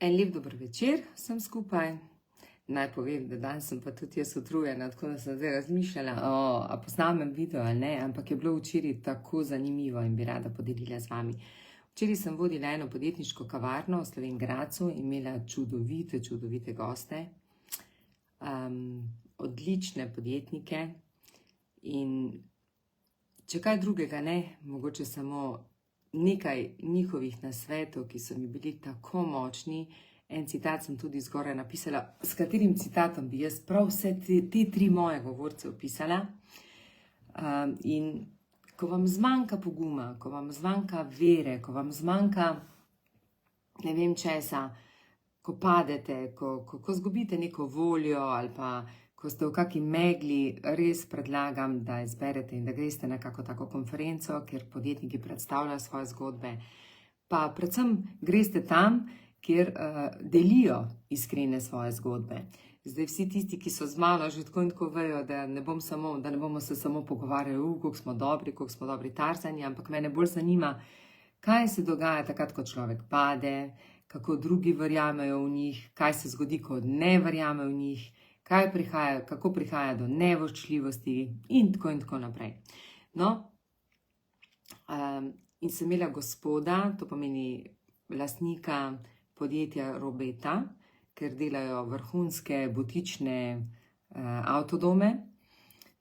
En lep dober večer vsem skupaj. Naj povem, da danes sem pa tudi jaz utrujena, tako da sem zdaj razmišljala, a posnamem video ali ne, ampak je bilo včeraj tako zanimivo in bi rada podelila z vami. Včeraj sem vodila eno podjetniško kavarno v Slovenj Gradcu in imela čudovite goste, odlične podjetnike in če kaj drugega ne, mogoče samo nekaj njihovih nasvetov, ki so mi bili tako močni. En citat sem tudi zgoraj napisala, s katerim citatom bi jaz prav vse te tri moje govorce opisala. In ko vam zmanjka poguma, ko vam zmanjka vere, ko vam zmanjka ne vem česa, ko padete, ko izgubite neko voljo ali pa ko ste v kaki megli, res predlagam, da izberete in da greste na kako tako konferenco, kjer podjetniki predstavljajo svoje zgodbe. Pa predvsem greste tam, kjer delijo iskrene svoje zgodbe. Zdaj vsi tisti, ki so z mano že tako in tako vejo, da ne bomo se samo pogovarjali, koliko smo dobri tarzani, ampak mene bolj zanima, kaj se dogaja takrat, ko človek pade, kako drugi verjamejo v njih, kaj se zgodi, ko ne verjame v njih, kako prihaja do nevoščljivosti in tako naprej. No, in sem imela gospoda, to pomeni lastnika podjetja Robeta, ker delajo vrhunske butične avtodome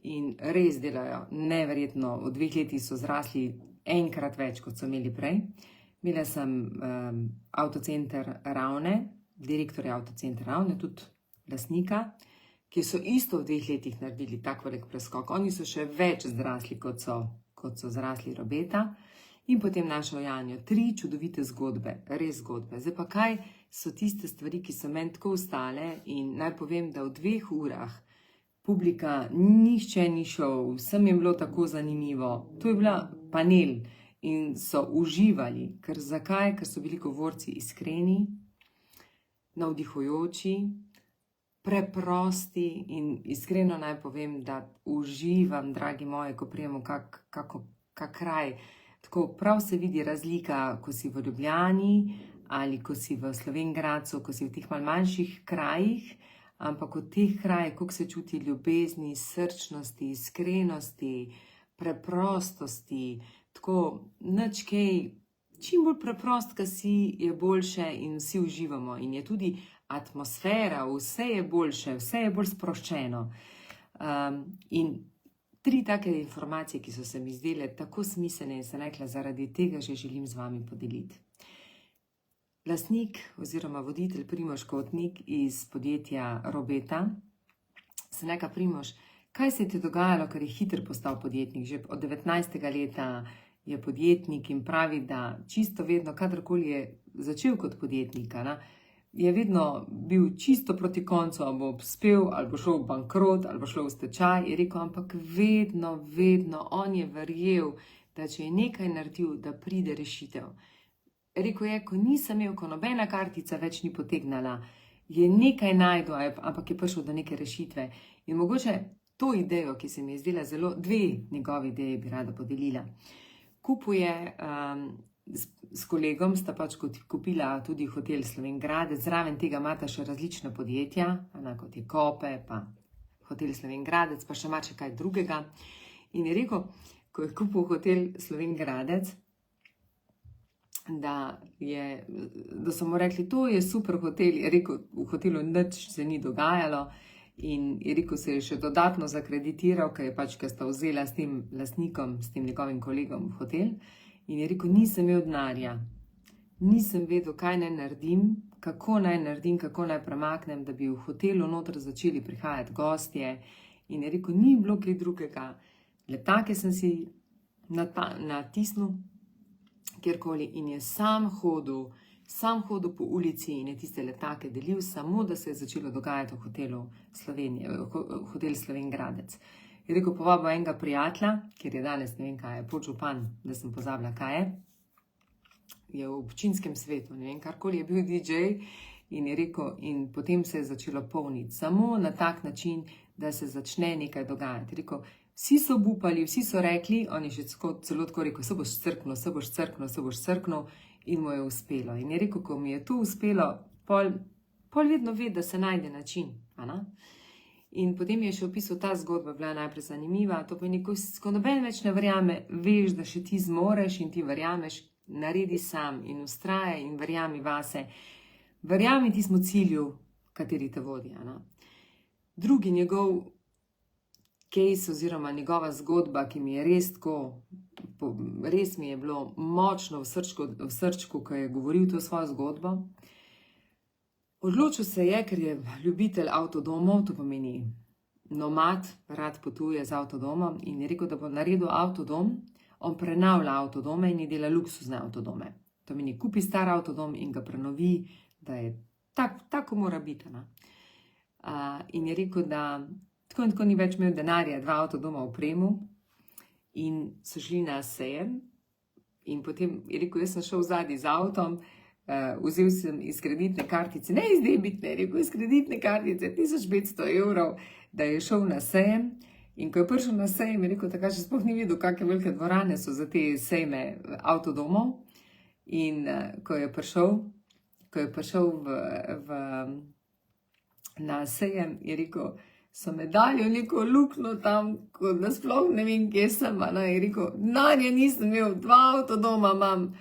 in res delajo neverjetno. V 2 letih so zrasli enkrat več, kot so imeli prej. Imela sem avtocenter Ravne, direktorja avtocenter Ravne, tudi lastnika, ki so isto v 2 letih naredili tak velik preskok. Oni so še več zrasli, kot so zrasli Robeta. In potem našo Janjo. 3 čudovite zgodbe, res zgodbe. Zdaj pa kaj so tiste stvari, ki so meni tako ostale, in naj povem, da v 2 urah publika nihče ni šel, vsem je bilo tako zanimivo. To je bila panel in so uživali. Zakaj? Ker so bili govorci iskreni, navdihujoči, preprosti in iskreno naj povem, da uživam, dragi moji, ko prijemo kak kraj. Tako prav se vidi razlika, ko si v Ljubljani ali ko si v Slovenj Gradcu, ko si v teh malo manjših krajih, ampak v teh krajih, koliko se čuti ljubezni, srčnosti, iskrenosti, preprostosti, tako nič kaj, čim bolj preprost, ko si, je boljše in vsi uživamo. In je tudi atmosfera, vse je boljše, vse je bolj sproščeno. In 3 take informacije, ki so se mi zdele tako smiselne in sem rekla, zaradi tega že želim z vami podeliti. Lastnik oziroma voditelj Primož Kotnik iz podjetja Robeta, sem rekla: Primož, kaj se ti je dogajalo, ker je hitro postal podjetnik? Že od 19. leta je podjetnik in pravi, da čisto vedno, kadarkoli je začel kot podjetnik, je vedno bil čisto proti koncu, ali bo uspel, ali bo šel v bankrot, ali bo šel v stečaj. Je rekel, ampak vedno, on je verjel, da če je nekaj naredil, da pride rešitev. Rekel je, ko nisem imel, ko nobena kartica več ni potegnala, je nekaj našel, ampak je prišel do neke rešitve. In mogoče to idejo, ki se mi je zdela zelo, 2 njegove ideje bi rada podelila. Kupuje s kolegom, sta pač kupila tudi hotel Slovenj Gradec, zraven tega imata še različna podjetja, kot je Kope, pa hotel Slovenj Gradec, pa še marsikaj drugega. In je rekel, ko je kupil hotel Slovenj Gradec, da so mu rekli, to je super hotel. Je rekel, v hotelu nič se ni dogajalo in je rekel, se je še dodatno zakreditiral, ker sta vzela s tem lastnikom, s tem njegovim kolegom v hotel. In je rekel, nisem imel denarja, nisem vedel, kaj naj naredim, kako naj premaknem, da bi v hotelu noter začeli prihajati gostje. In je rekel, ni bilo kaj drugega. Letake sem si natisnil kjerkoli in je sam hodil po ulici in je tiste letake delil, samo da se je začelo dogajati v hotel Slovenj Gradec. Je rekel, povabil enega prijatelja, ker je danes, ne vem kaj je, podžupan, da sem pozabila kaj je v občinskem svetu, ne vem, karkoli je bil DJ, in je rekel, in potem se je začelo polniti, samo na tak način, da se začne nekaj dogajati. Je rekel, vsi so obupali, vsi so rekli, on je še celo tako rekel, se boš crknil, in mu je uspelo. In je rekel, ko mi je to uspelo, pol vedno ve, da se najde način. In potem je še opisal ta zgodba, bila najprej zanimiva, to pomeni, ko noben več ne verjame, veš, da še ti zmoreš in ti verjameš, naredi sam in vztrajaj in verjami vase. Verjami tismu cilju, kateri te vodi. Drugi njegov case oziroma njegova zgodba, ki mi je res mi je bilo močno v srčku, ko je govoril to svojo zgodbo. Odločil se je, ker je ljubitelj avtodomov, to pomeni nomad, rad potuje z avtodomom in je rekel, da bo naredil avtodom, on prenavlja avtodome in je dela luksuzne avtodome. To pomeni, kupi star avtodom in ga prenovi, da je tako mora biti. In je rekel, da tako in tako ni več imel denarja, 2 avtodoma opremu in so šli na sejem in potem je rekel, jaz sem šel zadaj z avtom, vzel sem iz kreditne kartice, ne iz debitne, rekel iz kreditne kartice 1500 €, da je šel na sejem in ko je prišel na sejem, je rekel, takrat še sploh ni vedel, kakšne velike dvorane so za te sejme avtodomov in ko je prišel na sejem, je rekel, so me dali v neko luknjo tam, da sploh ne vem, kje sem, je rekel, denarja nisem imel, 2 avtodoma imam,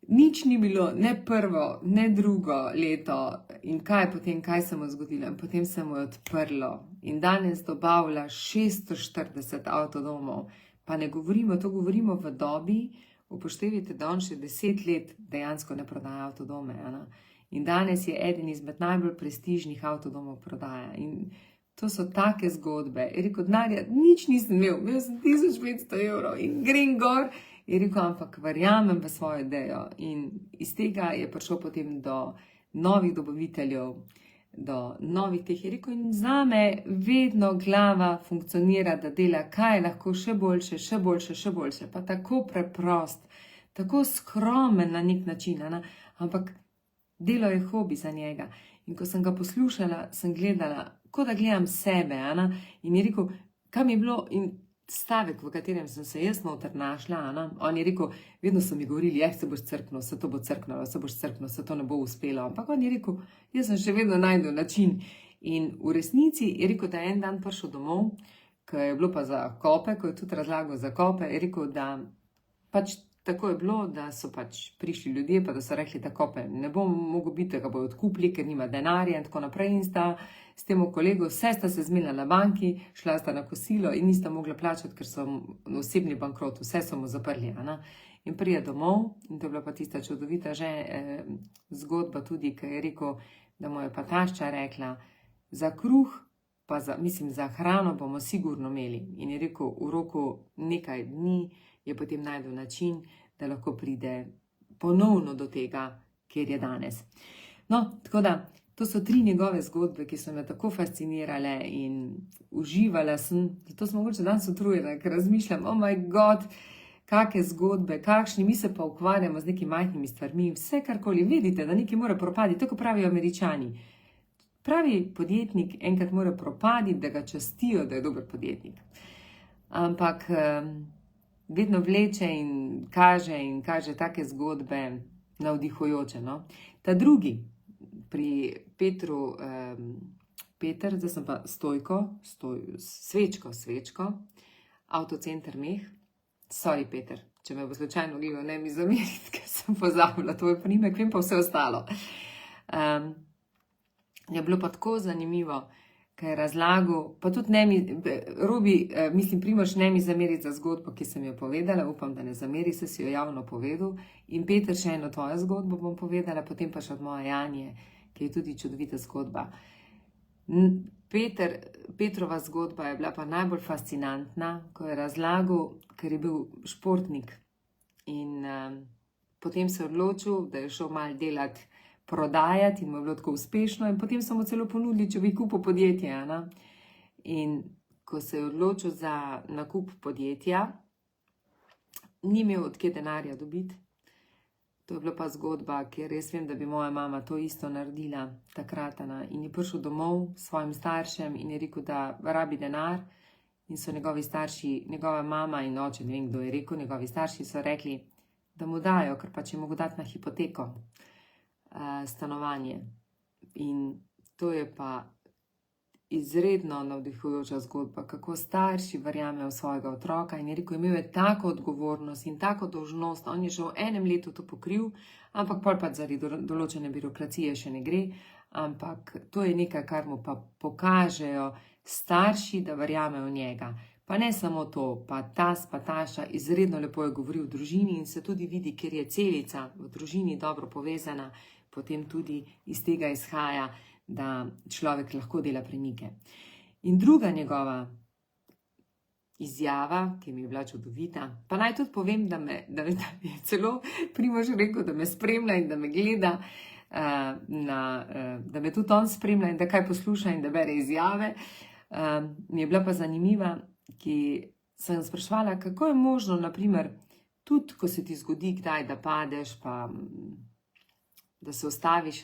nič ni bilo, ne prvo, ne drugo leto in kaj se mu zgodilo in potem se mu je odprlo in danes dobavlja 640 avtodomov, pa ne govorimo, to govorimo v dobi, upoštevajte, da on še 10 let dejansko ne prodaja avtodome, in danes je eden izmed najbolj prestižnih avtodomov prodaja in to so take zgodbe, je rekel, denarja, nič nisem imel sem 1500 € in grem gor. Je rekel, ampak verjamem v svojo idejo in iz tega je prišel potem do novih dobaviteljev, do novih teh. Je rekel, in zame vedno glava funkcionira, da dela, kaj je lahko še boljše, pa tako preprost, tako skromen na nek način, ampak delo je hobi za njega. In ko sem ga poslušala, sem gledala, kot da gledam sebe, in je rekel, kam je bilo in stavek, v katerem sem se jaz noter našla, on je rekel, vedno so mi govorili, se boš crknil, se to bo crknilo, se to ne bo uspelo, ampak on je rekel, jaz sem še vedno najdel način in v resnici je rekel, da je en dan prišel domov, ko je bilo pa za kope, ko je tudi razlagal za kope, je rekel, da pač tako je bilo, da so pač prišli ljudje, pa da so rekli, da kope ne bo mogel biti, da ga bojo odkupili, ker nima denarja in tako naprej in sta s tem kolego, vse sta se zmenila na banki, šla sta na kosilo in nista mogla plačati, ker so osebni bankrot, vse so mu zaprli. In prije domov, in to je bila pa tista čudovita zgodba tudi, ker je rekel, da mu je pa tašča rekla, za kruh, pa za hrano bomo sigurno imeli. In je rekel, v roku nekaj dni je potem najdel način, da lahko pride ponovno do tega, kjer je danes. No, tako da, to so 3 njegove zgodbe, ki so me tako fascinirale in uživala sem, zato sem mogoče danes utrujena, ker razmišljam, oh my god, kakšne zgodbe, mi se pa ukvarjamo z nekimi majhnimi stvarmi, vse karkoli, vidite, da nekaj mora propaditi, tako pravijo Američani. Pravi podjetnik enkrat mora propaditi, da ga častijo, da je dober podjetnik. Ampak vedno vleče in kaže take zgodbe navdihujoče. Ta drugi, pri Petru, zdaj sem pa Svečko, Avtocenter Meh, sorry Peter, če me bo slučajno gledal, ne mi zameriti, ker sem pozabila tvoj priimek, vem pa vse ostalo. Je bilo pa tako zanimivo, ker je razlagal, pa tudi Primož ne mi zameriti za zgodbo, ki sem jo povedala, upam, da ne zameri, se si jo javno povedal. In Peter, še eno tvojo zgodbo bom povedala, potem pa še od moje Janje, ki je tudi čudovita zgodba. Petrova zgodba je bila pa najbolj fascinantna, ko je razlagal, ker je bil športnik. In potem se je odločil, da je šel malo delati, prodajati in mu je bilo tako uspešno in potem so mu celo ponudili, če bi kupil podjetje. In ko se je odločil za nakup podjetja, ni imel od kje denarja dobiti. To je bila pa zgodba, ker res vem, da bi moja mama to isto naredila takrat. In je prišel domov s svojim staršem in je rekel, da rabi denar in so njegovi starši, njegova mama in oče, ne vem, kdo je rekel, njegovi starši so rekli, da mu dajo, ker pač je mogel dati na hipoteko. stanovanje. In to je pa izredno navdihujoča zgodba, kako starši verjamejo v svojega otroka in je rekel, imel je tako odgovornost in tako dolžnost, on je že v enem letu to pokril, ampak pol pa zaradi določene birokracije še ne gre, ampak to je nekaj, kar mu pa pokažejo starši, da verjamejo v njega. Pa ne samo to, pa tas, pa taša izredno lepo je govoril v družini in se tudi vidi, ker je celica v družini dobro povezana, potem tudi iz tega izhaja, da človek lahko dela premike. In druga njegova izjava, ki mi je bila čudovita, pa naj tudi povem, da je celo Primož rekel, da me spremlja in da me gleda, da me tudi on spremlja in da kaj posluša in da bere izjave. Mi je bila pa zanimiva, ki sem spraševala, kako je možno, naprimer, tudi ko se ti zgodi kdaj, da padeš, pa da se ustaviš,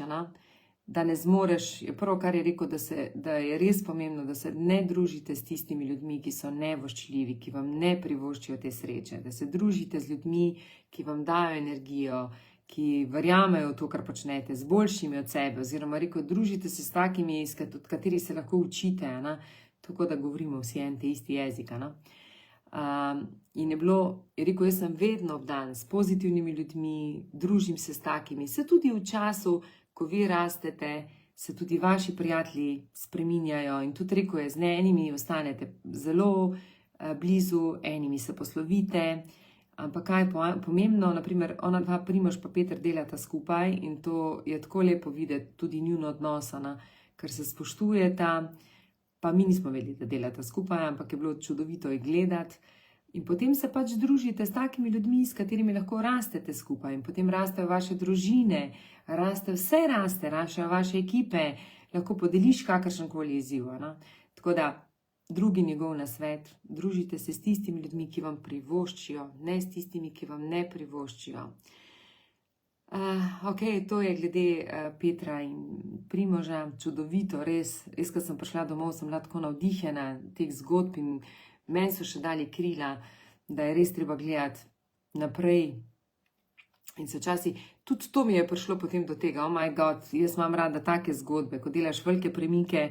da ne zmoreš, je prvo, kar je rekel, da je res pomembno, da se ne družite s tistimi ljudmi, ki so nevoščljivi, ki vam ne privoščijo te sreče, da se družite z ljudmi, ki vam dajo energijo, ki verjamejo v to, kar počnete, z boljšimi od sebe, oziroma rekel, družite se s takimi, od katerih se lahko učite, tako da govorimo vsi en te isti jezik. In je rekel, jaz sem vedno obdan s pozitivnimi ljudmi, družim se s takimi, se tudi v času, ko vi rastete, se tudi vaši prijatelji spreminjajo in tudi rekel je, z enimi ostanete zelo blizu, enimi se poslovite, ampak kaj je pomembno, naprimer ona dva, Primož pa Peter, delata skupaj in to je tako lepo videti, tudi njuno odnos, ker se spoštujeta, pa mi nismo vedeli, da delata skupaj, ampak je bilo čudovito jih gledati. In potem se pač družite s takimi ljudmi, s katerimi lahko rastete skupaj in potem rastejo vaše družine, rastejo vaše ekipe, lahko podeliš kakršenkoli izziv. Tako da, drugi njegov nasvet, družite se s tistimi ljudmi, ki vam privoščijo, ne s tistimi, ki vam ne privoščijo. Ok, to je glede Petra in Primoža, čudovito, res, ko sem prišla domov, sem bila tako navdihena teh zgodb in meni so še dali krila, da je res treba gledati naprej. In se včasih, tudi to mi je prišlo potem do tega, oh my god, jaz imam rada take zgodbe, ko delaš velike premike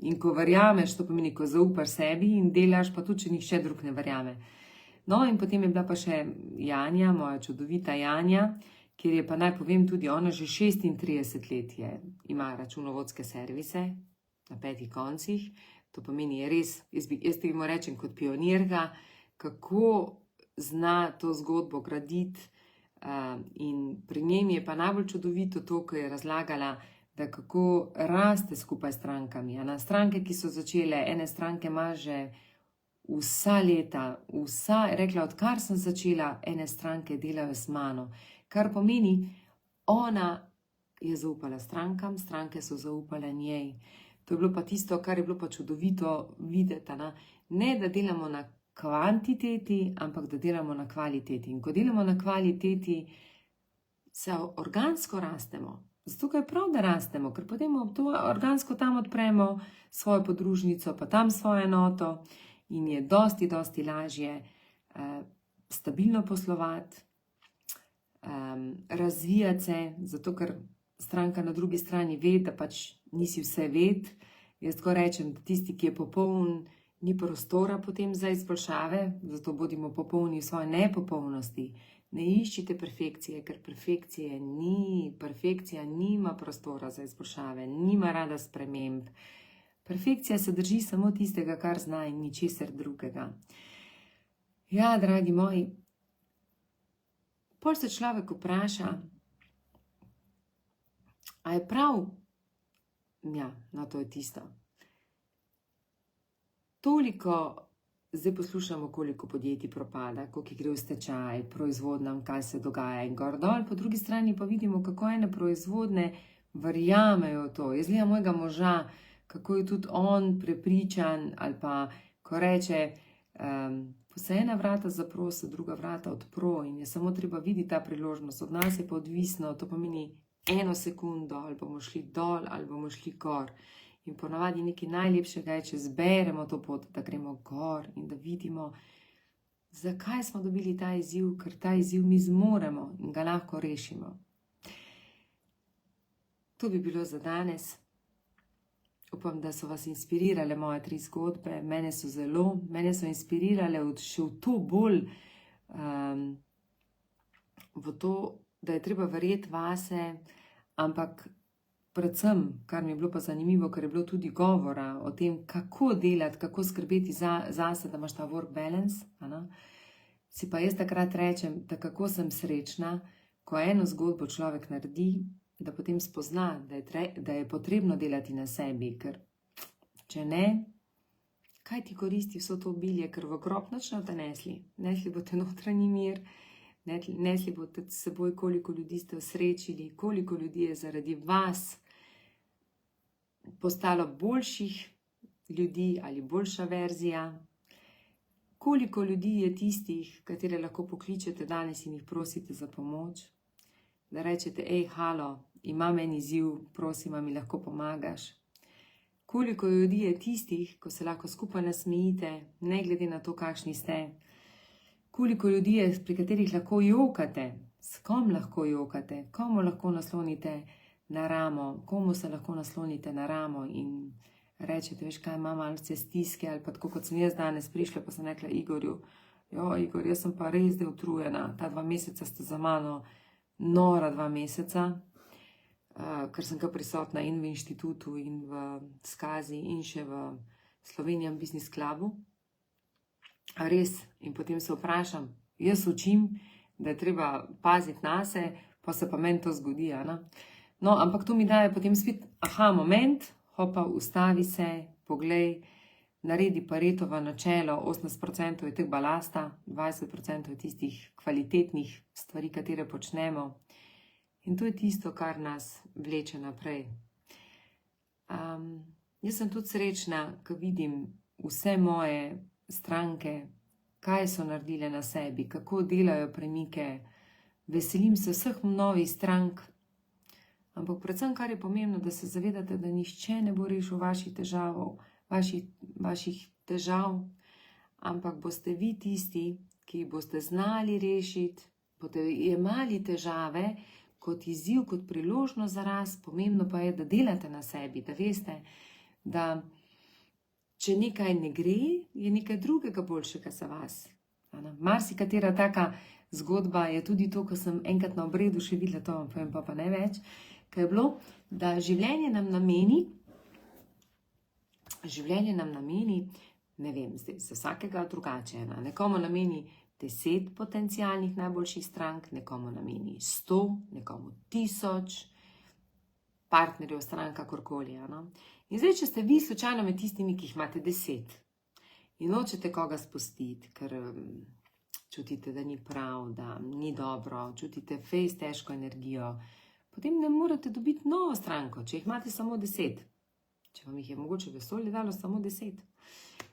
in ko verjameš, to pomeni, ko zaupaš sebi in delaš, pa tudi, če nihče drug ne verjame. No, in potem je bila pa še Janja, moja čudovita Janja, kjer je pa naj povem tudi, ona že 36 let ima računovodske servise na 5 koncih. To pomeni, je res, jaz temu rečem kot pionirka, kako zna to zgodbo graditi. In pri njej je pa najbolj čudovito to, ko je razlagala, da kako raste skupaj s strankami. Stranke, ki so začele, ene stranke ima že vsa leta, rekla, odkar sem začela, ene stranke delajo z mano. Kar pomeni, ona je zaupala strankam, stranke so zaupale njej. To je bilo pa tisto, kar je bilo pa čudovito videti. Ne, da delamo na kvantiteti, ampak da delamo na kvaliteti. In ko delamo na kvaliteti, se organsko rastemo. Zato je prav, da rastemo, ker potem to organsko tam odpremo svojo podružnico, pa tam svojo enoto in je dosti lažje stabilno poslovati, razvijati se, zato ker stranka na drugi strani ve, da pač nisi vse ved. Jaz tako rečem, da tisti, ki je popoln, ni prostora potem za izboljšave, zato bodimo popolni v svoji nepopolnosti. Ne iščite perfekcije, ker perfekcija nima prostora za izboljšave, nima rada sprememb. Perfekcija se drži samo tistega, kar zna in ničesar drugega. Ja, dragi moji, pol se človek vpraša, a je prav? Ja, no to je tisto. Toliko, zdaj poslušamo, koliko podjetij propada, koliko gre v stečaj, proizvodnjam, kaj se dogaja in gor dol, po drugi strani pa vidimo, kako ene proizvodne verjamejo to. Jaz gledam mojega moža, kako je tudi on prepričan, ali pa, ko reče, ko se ena vrata zapro, se druga vrata odpro in je samo treba videti ta priložnost. Od nas je pa odvisno, to pomeni 1 sekundo, ali bomo šli dol, ali bomo šli gor. In ponavadi nekaj najlepšega je, če zberemo to pot, da gremo gor in da vidimo, zakaj smo dobili ta izziv, ker ta izziv mi zmoremo in ga lahko rešimo. To bi bilo za danes. Upam, da so vas inspirirale moje 3 zgodbe. Mene so inspirirale še v to bolj, v to, da je treba verjeti vase, ampak predvsem, kar mi je bilo pa zanimivo, ker je bilo tudi govora o tem, kako delati, kako skrbeti zase, da imaš ta work balance, si pa jaz takrat rečem, da kako sem srečna, ko eno zgodbo človek naredi, da potem spozna, da je potrebno delati na sebi, ker če ne, kaj ti koristi vso to obilje, ker v grob nič ne boste nesli. Nesli boste notranji mir, nesli boste s seboj, koliko ljudi ste osrečili, koliko ljudi je zaradi vas postalo boljših ljudi ali boljša verzija, koliko ljudi je tistih, katere lahko pokličete danes in jih prosite za pomoč, da rečete, halo, imam en izziv, prosim, mi lahko pomagaš. Koliko ljudi je tistih, ko se lahko skupaj nasmejite, ne glede na to, kakšni ste. Koliko ljudi je, pri katerih lahko jokate, s kom lahko jokate, komu lahko naslonite na ramo, komu se lahko naslonite na ramo in rečete, veš kaj, imam malce stiske, ali pa tako kot sem jaz danes prišla, pa sem rekla Igorju, Igor, jaz sem pa res utrujena, ta 2 meseca sta za mano, nora 2 meseca, ker sem prisotna in v inštitutu, in v Skazi, in še v Slovenian Business Clubu. Res, in potem se vprašam, jaz učim, da je treba paziti nase, pa se pa meni to zgodi, No, ampak to mi daje potem spet, moment, hopa, ustavi se, poglej, naredi Paretovo načelo, 80% je teh balasta, 20% je tistih kvalitetnih stvari, katere počnemo. In to je tisto, kar nas vleče naprej. Jaz sem tudi srečna, ko vidim vse moje stranke, kaj so naredile na sebi, kako delajo premike. Veselim se vseh novih strank, ampak predvsem, kar je pomembno, da se zavedate, da nihče ne bo rešil vaših težav, ampak boste vi tisti, ki boste znali rešiti, boste jemali težave kot izziv, kot priložnost za rast. Pomembno pa je, da delate na sebi, da veste, da če nekaj ne gre, je nekaj drugega boljšega za vas. Marsikatera taka zgodba je tudi to, ko sem enkrat na obredu še videla, to vam povem pa ne več, ker je bilo, da življenje nam nameni, ne vem, zdaj za vsakega drugače, nekomu nameni 10 potencialnih najboljših strank, nekomu nameni 100, nekomu 1000, partnerjev stran, kakorkoli. In zdaj, če ste vi slučajno med tistimi, ki jih imate 10 in nočete koga spustiti, ker čutite, da ni prav, da ni dobro, čutite fejst težko energijo, potem ne morete dobiti novo stranko, če jih imate samo 10. Če vam jih je mogoče vesolje dalo samo 10.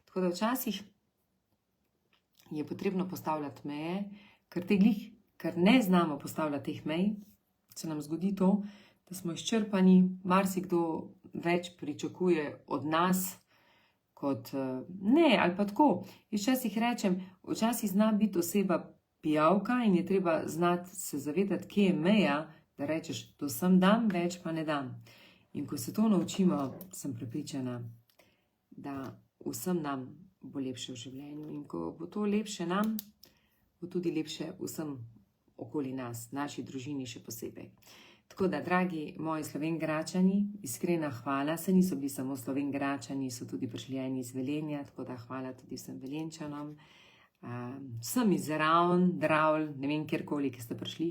Tako da včasih je potrebno postavljati meje, ker ne znamo postavljati teh mej, se nam zgodi to, da smo izčrpani, marsikdo več pričakuje od nas, kot ne, ali pa tako. Jaz včasih rečem, včasih zna biti oseba pijavka in je treba znati se zavedati, kje je meja, da rečeš, to sem dam, več pa ne dam. In ko se to naučimo, sem prepričana, da vsem nam bo lepše v življenju. In ko bo to lepše nam, bo tudi lepše vsem okoli nas, naši družini še posebej. Tako da, dragi moji Slovenjgračani, iskrena hvala, se niso bili samo Slovenjgračani, so tudi prišli eni iz Velenja, tako da hvala tudi vsem Velenčanom, vsem iz Ravn, Dravl, ne vem kjerkoli, ki ste prišli.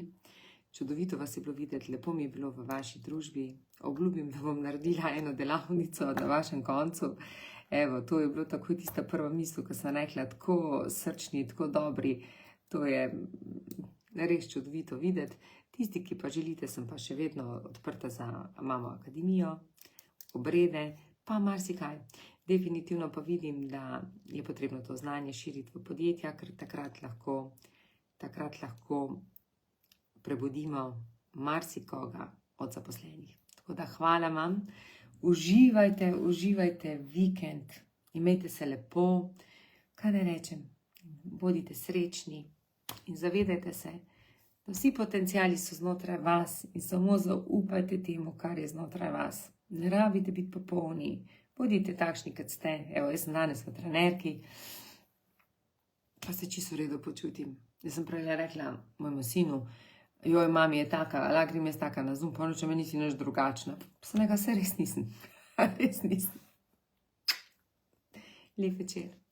Čudovito vas je bilo videti, lepo mi je bilo v vaši družbi. Obljubim, da bom naredila eno delavnico na vašem koncu. Evo, to je bilo tako tista prva misel, ko sem rekla, tako srčni, tako dobri. To je res čudovito videti. Tisti, ki pa želite, sem pa še vedno odprta za Mamo akademijo, obrede, pa marsikaj. Definitivno pa vidim, da je potrebno to znanje širiti v podjetja, ker takrat lahko prebudimo marsikoga od zaposlenih. Tako da hvala vam, uživajte vikend, imejte se lepo, kaj ne rečem, bodite srečni in zavedajte se, da vsi potenciali so znotraj vas in samo zaupajte temu, kar je znotraj vas. Ne rabite biti popolni, bodite takšni, kot ste. Evo, jaz sem danes v trenerki, pa se čisto v redu počutim. Jaz sem prej rekla mojemu sinu, joj, mami je taka, grem jaz taka na Zoom, pa on reče, meni si nič drugačna. Pa sem rekla, se res nisem. Res nisem. Lep večer.